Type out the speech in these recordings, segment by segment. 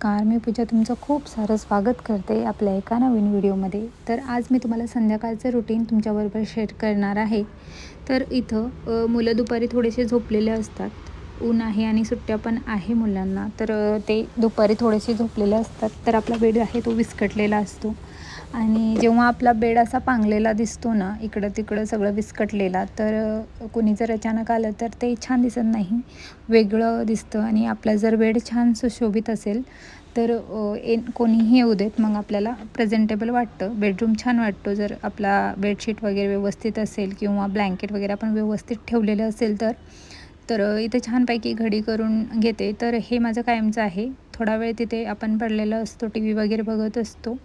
नमस्कार, मी पूजा तुमचं खूप सारं स्वागत करते आपल्या एका नवीन व्हिडिओमध्ये. तर आज मी तुम्हाला संध्याकाळचं रुटीन तुमच्याबरोबर शेअर करणार आहे. तर इथं मुलं दुपारी थोडेसे झोपलेले असतात. ऊन आहे आणि सुट्ट्या पण आहे मुलांना. तर ते दुपारी थोडेसे झोपलेले असतात. तर आपला बेड आहे तो विस्कटलेला असतो. आणि जेव्हा आपला बेड असा पांगलेला दिसतो ना, इकडं तिकडं सगळं विस्कटलेला, तर कोणी जर अचानक आलं तर ते छान दिसत नाही, वेगळं दिसतं. आणि आपला जर बेड छान सुशोभित असेल तर कोणीही येऊ देत, मग आपल्याला प्रेझेंटेबल वाटतं, बेडरूम छान वाटतो. जर आपला बेडशीट वगैरे व्यवस्थित असेल किंवा ब्लँकेट वगैरे आपण व्यवस्थित ठेवलेलं असेल तर इथे छानपैकी घडी करून घेते. तर हे माझं कायमचं आहे. थोडा वेळ तिथे आपण पडलेलं असतो, टी व्ही वगैरे बघत असतो.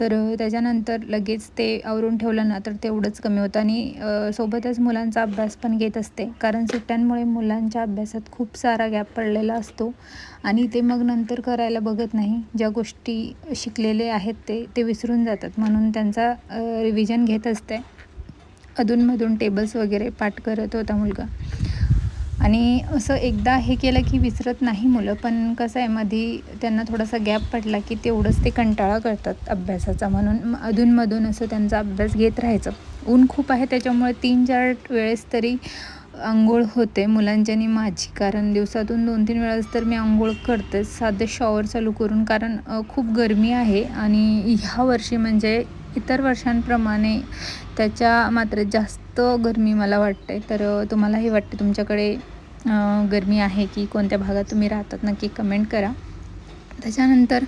तर त्याच्यानंतर लगेच ते आवरून ठेवलं ना तर तेवढंच कमी होतं. आणि सोबतच मुलांचा अभ्यास पण घेत असते, कारण सुट्ट्यांमुळे मुलांच्या अभ्यासात खूप सारा गॅप पडलेला असतो आणि ते मग नंतर करायला बघत नाही. ज्या गोष्टी शिकलेले आहेत ते विसरून जातात, म्हणून त्यांचा रिव्हिजन घेत असते. अधूनमधून टेबल्स वगैरे पाठ करत होता मुलगा. आणि असं एकदा हे केलं की विसरत नाही मुलं, पण कसं आहे, मधी त्यांना थोडासा गॅप पडला की तेवढंच ते कंटाळा करतात अभ्यासाचा, म्हणून अधूनमधून असं त्यांचा अभ्यास घेत राहायचं. ऊन खूप आहे त्याच्यामुळे 3-4 वेळेस तरी अंघोळ होते मुलांची आणि माझी, कारण दिवसातून 2-3 वेळेस तर मी अंघोळ करतेच, साधं शॉवर चालू करून, कारण खूप गरमी आहे. आणि ह्या वर्षी म्हणजे इतर वर्षांप्रमाणे त्याच्या मात्र जास्त गरमी मला वाटते. तर तुम्हालाही वाटते तुमच्याकडे गरमी आहे की कोणत्या भागात तुम्ही राहतात, नक्की कमेंट करा. त्याच्यानंतर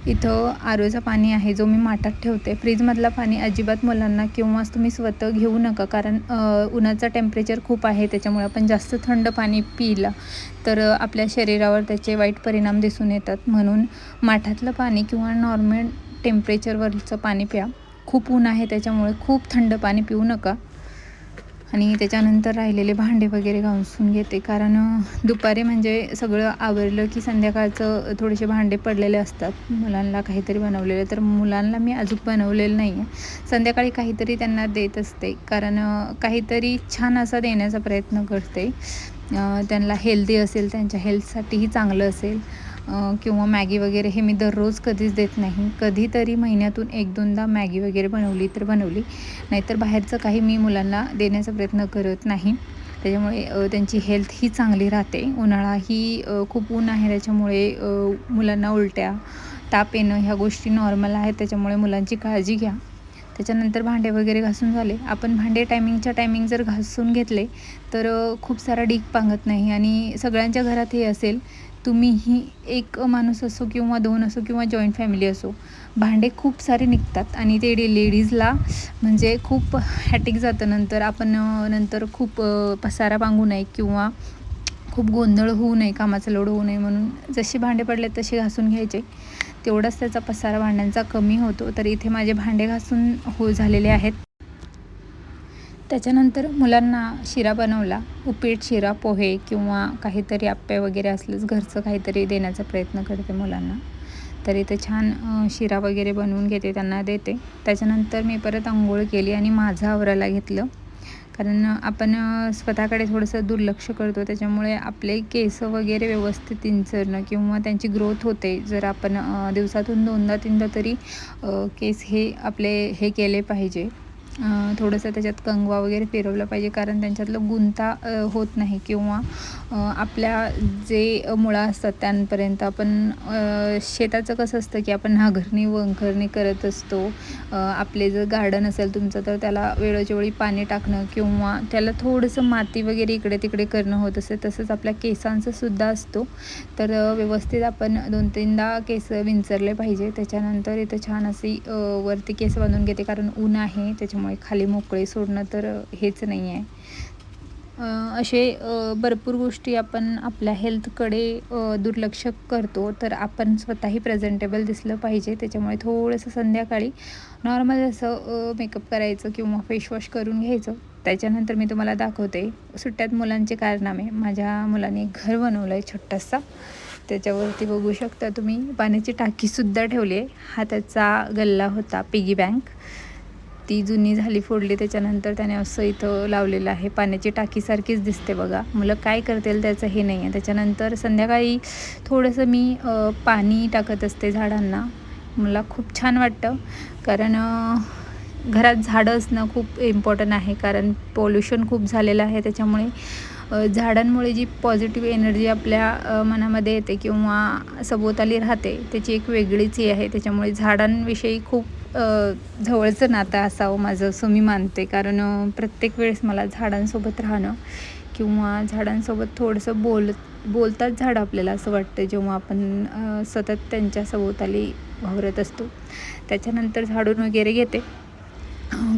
इथं आरोचं पाणी आहे जो मी माठात ठेवते. फ्रीजमधलं पाणी अजिबात मुलांना किंवा तुम्ही स्वतः घेऊ नका, कारण उन्हाचं टेम्परेचर खूप आहे, त्याच्यामुळे आपण जास्त थंड पाणी पिलं तर आपल्या शरीरावर त्याचे वाईट परिणाम दिसून येतात. म्हणून माठातलं पाणी किंवा नॉर्मल टेम्परेचरवरचं पाणी प्या. खूप ऊन आहे त्याच्यामुळे खूप थंड पाणी पिऊ नका. आणि त्याच्यानंतर राहिलेले भांडे वगैरे घासून घेते, कारण दुपारी म्हणजे सगळं आवरलं की संध्याकाळचं थोडेसे भांडे पडलेले असतात. मुलांना काहीतरी बनवलेलं, तर मुलांना मी अजून बनवलेलं नाही आहे. संध्याकाळी काहीतरी त्यांना देत असते, कारण काहीतरी छान असा देण्याचा प्रयत्न करते. त्यांना हेल्दी असेल, त्यांच्या हेल्थसाठीही चांगलं असेल. किंवा मॅगी वगैरे हे मी दररोज कधीच देत नाही. कधीतरी महिन्यातून 1-2दा मॅगी वगैरे बनवली तर बनवली, नाहीतर बाहेरचं काही मी मुलांना देण्याचा प्रयत्न करत नाही. त्याच्यामुळे त्यांची हेल्थही चांगली राहते. उन्हाळाही खूप ऊन आहे, त्याच्यामुळे मुलांना उलट्या, ताप येणं ह्या गोष्टी नॉर्मल आहेत, त्याच्यामुळे मुलांची काळजी घ्या. त्याच्यानंतर भांडे वगैरे घासून झाले. आपण भांडे टायमिंगच्या टायमिंग जर घासून घेतले तर खूप सारा ढीग पांगत नाही. आणि सगळ्यांच्या घरात हे असेल, तुम्हीही एक माणूस असो किंवा 2 असो किंवा जॉईंट फॅमिली असो, भांडे खूप सारे निघतात आणि ते लेडीजला म्हणजे खूप हॅटिक जातं. नंतर आपण नंतर खूप पसारा पांगू नये किंवा खूप गोंधळ होऊ नये, कामाचा लोड होऊ नये, म्हणून जसे भांडे पडले तसे घासून घ्यायचे. तेवढाच त्याचा पसारा भांड्यांचा कमी होतो. तर इथे माझे भांडे घासून झालेले आहेत. त्याच्यानंतर मुलांना शिरा बनवला, उपीट, शिरा, पोहे किंवा काहीतरी आप्पे वगैरे असलंच घरचं काहीतरी देण्याचा प्रयत्न करते मुलांना. तर इथे छान शिरा वगैरे बनवून घेते, त्यांना देते. त्याच्यानंतर मी परत अंघोळ केली आणि माझं आवरायला घेतलं, कारण आपण स्वतःकडे थोडंसं दुर्लक्ष करतो, त्याच्यामुळे आपले केस वगैरे व्यवस्थित विंचरणं किंवा त्यांची ग्रोथ होते. जर आपण दिवसातून 2दा-3दा तरी केस हे आपले हे केले पाहिजे. थोडंसं त्याच्यात कंगवा वगैरे फिरवलं पाहिजे, कारण त्यांच्यातलं गुंता होत नाही किंवा आपल्या जे मुळा असतात त्यांपर्यंत आपण शेताचं कसं असतं की आपण नांगरणी वंखरणी करत असतो. आपले जर गार्डन असेल तुमचं तर त्याला वेळोच्या वेळी पाणी टाकणं किंवा त्याला थोडंसं माती वगैरे इकडे तिकडे करणं होत असते. तसंच आपल्या केसांचं सुद्धा असतो. तर व्यवस्थित आपण 2-3दा केस विंचरले पाहिजे. त्याच्यानंतर इथं छान अशी वरती केस बांधून घेते, कारण ऊन आहे त्याच्यामुळे खाली मोकळे सोडणं तर हेच नाही आहे. असे भरपूर गोष्टी आपण आपल्या हेल्थकडे दुर्लक्ष करतो. तर आपण स्वतःही प्रेझेंटेबल दिसलं पाहिजे, त्याच्यामुळे थोडंसं संध्याकाळी नॉर्मल असं मेकअप करायचं किंवा फेसवॉश करून घ्यायचं. त्याच्यानंतर मी तुम्हाला दाखवते सुट्ट्यात मुलांचे कारनामे. माझ्या मुलाने घर बनवलं आहे छोटासा, त्याच्यावरती बघू शकता तुम्ही पाण्याची टाकीसुद्धा ठेवली आहे. हा त्याचा गल्ला होता, पिगी बँक. ती जुनी झाली फोडली, त्याच्यानंतर त्याने असं इथं लावलेलं आहे. पाण्याची टाकीसारखीच दिसते बघा. मुलं काय करतील त्याचं हे नाही आहे. त्याच्यानंतर संध्याकाळी थोडंसं मी पाणी टाकत असते झाडांना. मला खूप छान वाटतं, कारण घरात झाडं असणं खूप इम्पॉर्टंट आहे. कारण पोल्युशन खूप झालेलं आहे, त्याच्यामुळे झाडांमुळे जी पॉझिटिव्ह एनर्जी आपल्या मनामध्ये येते किंवा सभोवताली राहते, त्याची एक वेगळीच ही आहे. त्याच्यामुळे झाडांविषयी खूप जवळचं नातं असावं माझं, असं मी मानते. कारण प्रत्येक वेळेस मला झाडांसोबत राहणं किंवा झाडांसोबत थोडंसं बोलतात झाडं आपल्याला, असं वाटतं जेव्हा आपण सतत त्यांच्या सभोवताली वावरत असतो. त्याच्यानंतर झाडून वगैरे घेते,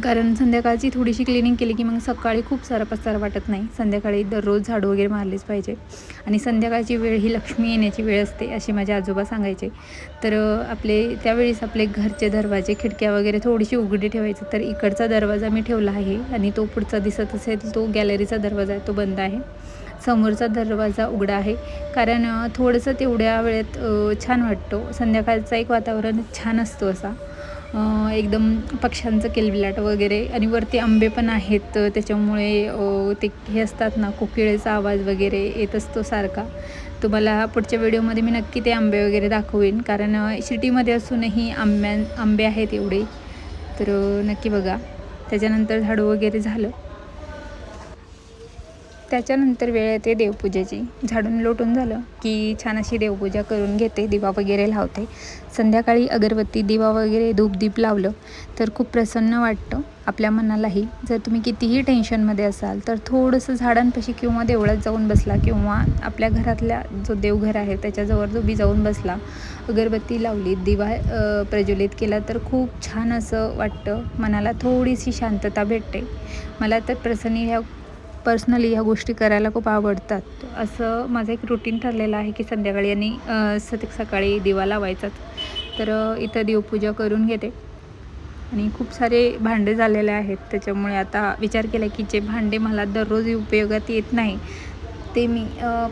कारण संध्याकाळची थोडीशी क्लिनिंग केली की मग सकाळी खूप सारा पसारा वाटत नाही. संध्याकाळी दररोज झाडू वगैरे मारलीच पाहिजे, आणि संध्याकाळची वेळ ही लक्ष्मी येण्याची वेळ असते, असे माझे आजोबा सांगायचे. तर त्यावेळेस आपले घरचे दरवाजे, खिडक्या वगैरे थोडीशी उघडी ठेवायचं. तर इकडचा दरवाजा मी ठेवला आहे, आणि तो पुढचा दिसत असेल तो गॅलरीचा दरवाजा आहे, तो बंद आहे. समोरचा दरवाजा उघडा आहे, कारण थोडंसं तेवढ्या वेळेत छान वाटतो. संध्याकाळचा एक वातावरण छान असतो असा, एकदम पक्ष्यांचं किलबिलाट वगैरे, आणि वरती आंबे पण आहेत, त्याच्यामुळे ते हे असतात ना, कोकिळेचा आवाज वगैरे येत असतो सारखा. तुम्हाला पुढच्या व्हिडिओमध्ये मी नक्की ते आंबे वगैरे दाखवेन, कारण सिटीमध्ये असूनही आंबे आहेत एवढे, तर नक्की बघा. त्याच्यानंतर झाडू वगैरे झालं, त्याच्यानंतर वेळ येते देवपूजेची. झाडून लोटून झालं की छान अशी देवपूजा करून घेते, दिवा वगैरे लावते. संध्याकाळी अगरबत्ती, दिवा वगैरे, धूपदीप लावलं तर खूप प्रसन्न वाटतं आपल्या मनालाही. जर तुम्ही कितीही टेन्शनमध्ये असाल तर थोडंसं झाडांपाशी किंवा देवळात जाऊन बसला, किंवा आपल्या घरातल्या जो देवघर आहे त्याच्याजवळ जो जाऊन बसला, अगरबत्ती लावली, दिवा प्रज्वलित केला, तर खूप छान असं वाटतं. मनाला थोडीशी शांतता भेटते. मला तर पर्सनली ह्या गोष्टी करायला खूप आवडतात. असं माझं एक रुटीन ठरलेलं आहे की संध्याकाळी आणि सकाळी दिवा लावायचाच. तर इथं देवपूजा करून घेते, आणि खूप सारे भांडे झालेले आहेत. त्याच्यामुळे आता विचार केला की जे भांडे मला दररोज उपयोगात येत नाही ते मी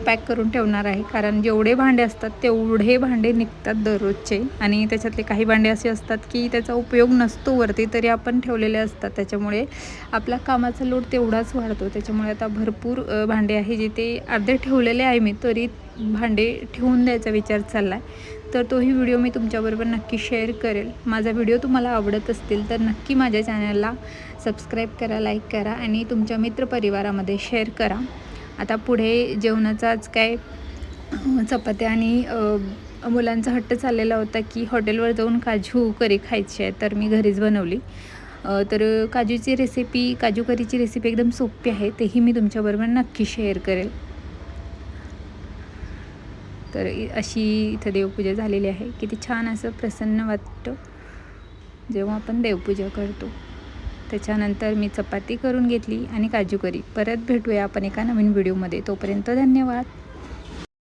पॅक करून ठेवणार आहे. कारण जेवढे भांडे असतात तेवढे भांडे निघतात दररोजचे, आणि त्याच्यातले काही भांडे असे असतात की त्याचा उपयोग नसतो वरती, तरी आपण ठेवलेले असतात. त्याच्यामुळे आपला कामाचा लोड तेवढाच वाढतो. त्याच्यामुळे आता भरपूर भांडे आहे, जे ते अर्धे ठेवलेले आहे मी, तरी भांडे ठेवून द्यायचा विचार चालला आहे. तर तोही व्हिडिओ मी तुमच्याबरोबर नक्की शेअर करेल. माझा व्हिडिओ तुम्हाला आवडत असतील तर नक्की माझ्या चॅनलला सबस्क्राईब करा, लाईक करा, आणि तुमच्या मित्रपरिवारामध्ये शेअर करा. आता पुढे जेवणाचं आज काय, चपात्या, आणि मुलांचा हट्ट चाललेला होता की हॉटेलवर जाऊन काजू करी खायची आहे, तर मी घरीच बनवली. तर काजू करीची रेसिपी एकदम सोपी आहे, तेही मी तुमच्याबरोबर नक्की शेअर करेल. तर अशी इथं देवपूजा झालेली आहे. किती छान असं प्रसन्न वाटतं जेव्हा आपण देवपूजा करतो. त्याच्यानंतर मी चपाती करून घेतली आणि काजू करी. परत भेटूया आपण एका नवीन व्हिडिओमध्ये. तोपर्यंत धन्यवाद.